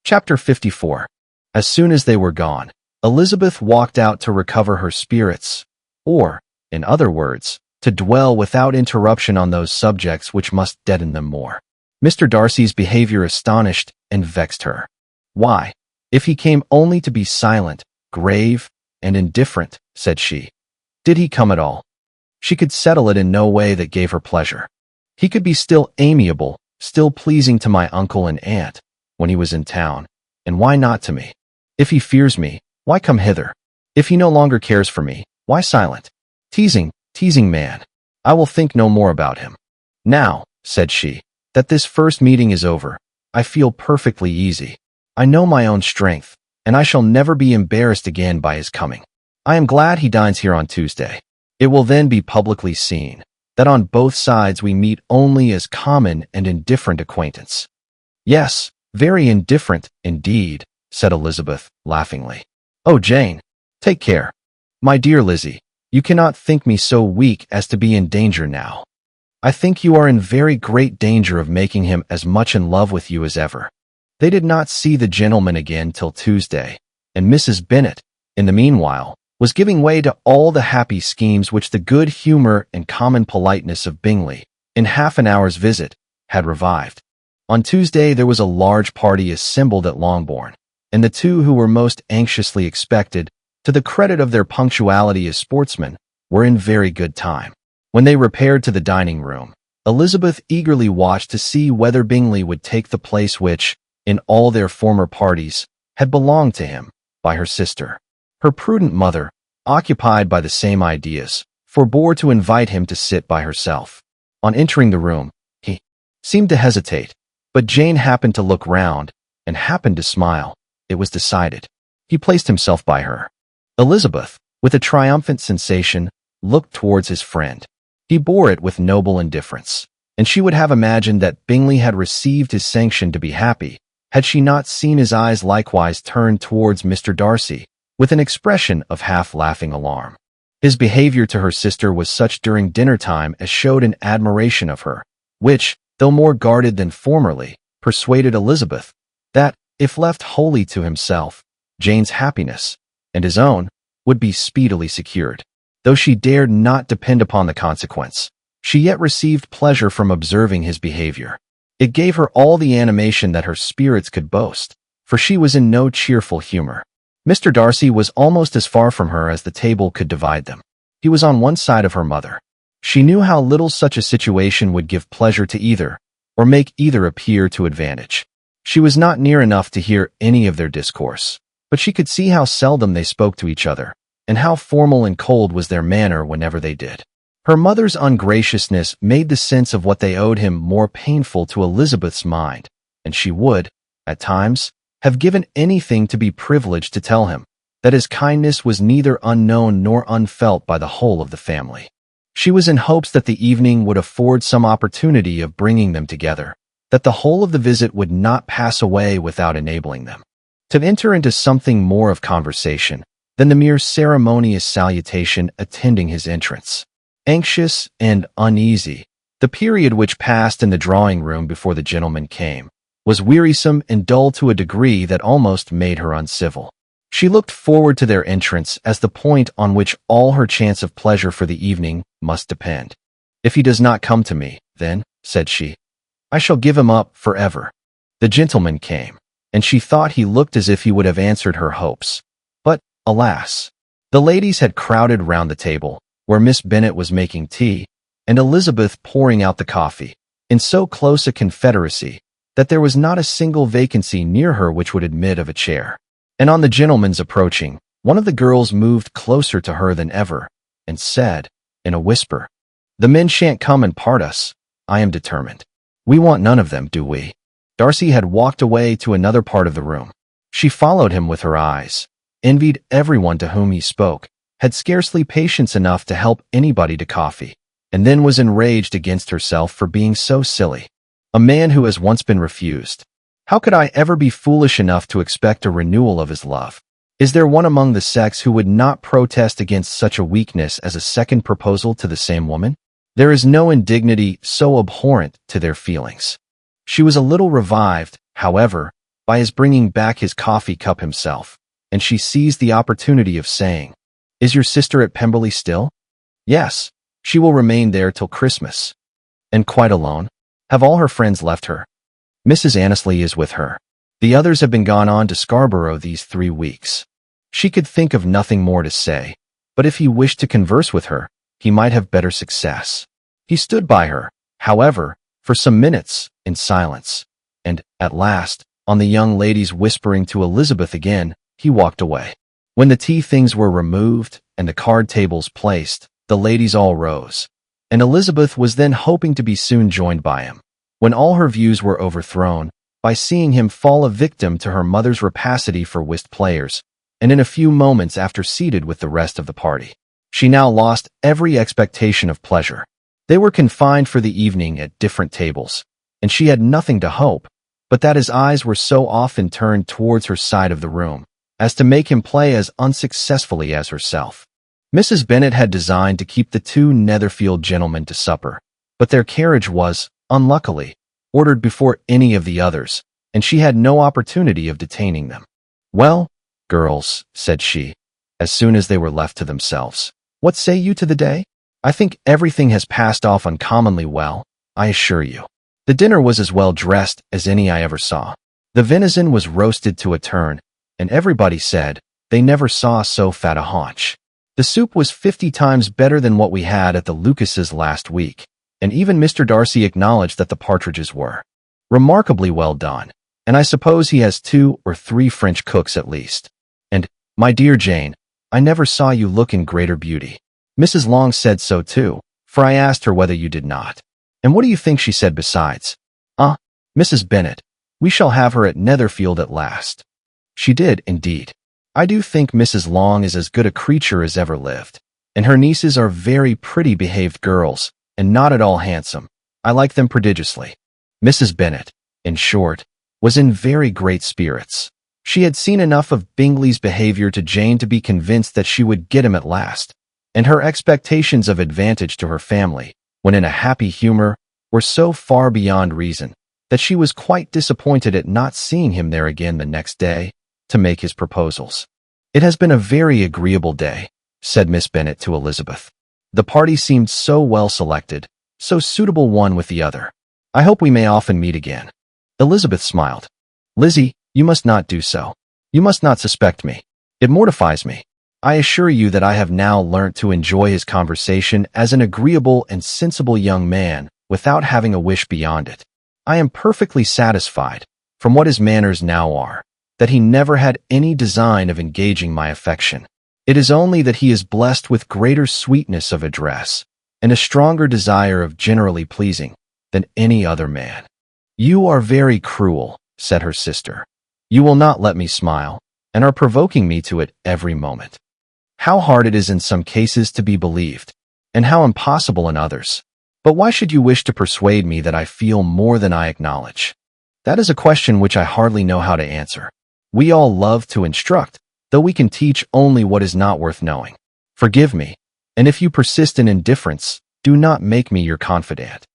Chapter 54. As soon as they were gone, Elizabeth walked out to recover her spirits, or, in other words, to dwell without interruption on those subjects which must deaden them more. Mr. Darcy's behavior astonished and vexed her. Why, if he came only to be silent, grave, and indifferent, said she, did he come at all? She could settle it in no way that gave her pleasure. He could be still amiable, still pleasing to my uncle and aunt, when he was in town, and why not to me? If he fears me, why come hither? If he no longer cares for me, why silent? Teasing man. I will think no more about him. Now, said she, that this first meeting is over, I feel perfectly easy. I know my own strength, and I shall never be embarrassed again by his coming. I am glad he dines here on Tuesday. It will then be publicly seen that on both sides we meet only as common and indifferent acquaintance. Yes, very indifferent, indeed, said Elizabeth, laughingly. Oh, Jane, take care. My dear Lizzie, you cannot think me so weak as to be in danger now. I think you are in very great danger of making him as much in love with you as ever. They did not see the gentleman again till Tuesday, and Mrs. Bennet, in the meanwhile, was giving way to all the happy schemes which the good humor and common politeness of Bingley, in half an hour's visit, had revived. On Tuesday there was a large party assembled at Longbourn, and the two who were most anxiously expected, to the credit of their punctuality as sportsmen, were in very good time. When they repaired to the dining room, Elizabeth eagerly watched to see whether Bingley would take the place which, in all their former parties, had belonged to him, by her sister. Her prudent mother, occupied by the same ideas, forbore to invite him to sit by herself. On entering the room, he seemed to hesitate, but Jane happened to look round, and happened to smile. It was decided. He placed himself by her. Elizabeth, with a triumphant sensation, looked towards his friend. He bore it with noble indifference, and she would have imagined that Bingley had received his sanction to be happy, had she not seen his eyes likewise turned towards Mr. Darcy, with an expression of half-laughing alarm. His behavior to her sister was such during dinner-time as showed an admiration of her, which, though more guarded than formerly, persuaded Elizabeth that, if left wholly to himself, Jane's happiness, and his own, would be speedily secured. Though she dared not depend upon the consequence, she yet received pleasure from observing his behavior. It gave her all the animation that her spirits could boast, for she was in no cheerful humor. Mr. Darcy was almost as far from her as the table could divide them. He was on one side of her mother. She knew how little such a situation would give pleasure to either, or make either appear to advantage. She was not near enough to hear any of their discourse, but she could see how seldom they spoke to each other, and how formal and cold was their manner whenever they did. Her mother's ungraciousness made the sense of what they owed him more painful to Elizabeth's mind, and she would, at times, have given anything to be privileged to tell him that his kindness was neither unknown nor unfelt by the whole of the family. She was in hopes that the evening would afford some opportunity of bringing them together, that the whole of the visit would not pass away without enabling them to enter into something more of conversation than the mere ceremonious salutation attending his entrance. Anxious and uneasy, the period which passed in the drawing-room before the gentlemen came was wearisome and dull to a degree that almost made her uncivil. She looked forward to their entrance as the point on which all her chance of pleasure for the evening must depend. If he does not come to me, then, said she, I shall give him up forever. The gentleman came, and she thought he looked as if he would have answered her hopes. But, alas! The ladies had crowded round the table, where Miss Bennet was making tea, and Elizabeth pouring out the coffee, in so close a confederacy that there was not a single vacancy near her which would admit of a chair. And on the gentleman's approaching, one of the girls moved closer to her than ever, and said, in a whisper, The men shan't come and part us, I am determined. We want none of them, do we? Darcy had walked away to another part of the room. She followed him with her eyes, envied everyone to whom he spoke, had scarcely patience enough to help anybody to coffee, and then was enraged against herself for being so silly. A man who has once been refused. How could I ever be foolish enough to expect a renewal of his love? Is there one among the sex who would not protest against such a weakness as a second proposal to the same woman? There is no indignity so abhorrent to their feelings. She was a little revived, however, by his bringing back his coffee cup himself, and she seized the opportunity of saying, "Is your sister at Pemberley still?" "Yes, she will remain there till Christmas." "And quite alone? Have all her friends left her?" "Mrs. Annesley is with her. The others have been gone on to Scarborough these 3 weeks." She could think of nothing more to say, but if he wished to converse with her, he might have better success. He stood by her, however, for some minutes, in silence, and, at last, on the young lady's whispering to Elizabeth again, he walked away. When the tea things were removed and the card tables placed, the ladies all rose, and Elizabeth was then hoping to be soon joined by him, when all her views were overthrown by seeing him fall a victim to her mother's rapacity for whist players, and in a few moments after seated with the rest of the party. She now lost every expectation of pleasure. They were confined for the evening at different tables, and she had nothing to hope, but that his eyes were so often turned towards her side of the room, as to make him play as unsuccessfully as herself. Mrs. Bennet had designed to keep the 2 Netherfield gentlemen to supper, but their carriage was, unluckily, ordered before any of the others, and she had no opportunity of detaining them. "Well, girls," said she, as soon as they were left to themselves, "what say you to the day? I think everything has passed off uncommonly well, I assure you. The dinner was as well dressed as any I ever saw. The venison was roasted to a turn, and everybody said they never saw so fat a haunch. The soup was 50 times better than what we had at the Lucases last week, and even Mr. Darcy acknowledged that the partridges were remarkably well done, and I suppose he has 2 or 3 French cooks at least. And, my dear Jane, I never saw you look in greater beauty. Mrs. Long said so too, for I asked her whether you did not. And what do you think she said besides? Mrs. Bennet, we shall have her at Netherfield at last." She did, indeed. I do think Mrs. Long is as good a creature as ever lived, and her nieces are very pretty behaved girls, and not at all handsome. I like them prodigiously. Mrs. Bennet, in short, was in very great spirits. She had seen enough of Bingley's behavior to Jane to be convinced that she would get him at last, and her expectations of advantage to her family, when in a happy humor, were so far beyond reason, that she was quite disappointed at not seeing him there again the next day to make his proposals. "It has been a very agreeable day," said Miss Bennet to Elizabeth. "The party seemed so well selected, so suitable one with the other. I hope we may often meet again." Elizabeth smiled. "Lizzie, you must not do so. You must not suspect me. It mortifies me. I assure you that I have now learnt to enjoy his conversation as an agreeable and sensible young man without having a wish beyond it. I am perfectly satisfied, from what his manners now are, that he never had any design of engaging my affection. It is only that he is blessed with greater sweetness of address and a stronger desire of generally pleasing than any other man." "You are very cruel," said her sister. "You will not let me smile, and are provoking me to it every moment. How hard it is in some cases to be believed, and how impossible in others. But why should you wish to persuade me that I feel more than I acknowledge? That is a question which I hardly know how to answer. We all love to instruct, though we can teach only what is not worth knowing. Forgive me, and if you persist in indifference, do not make me your confidant.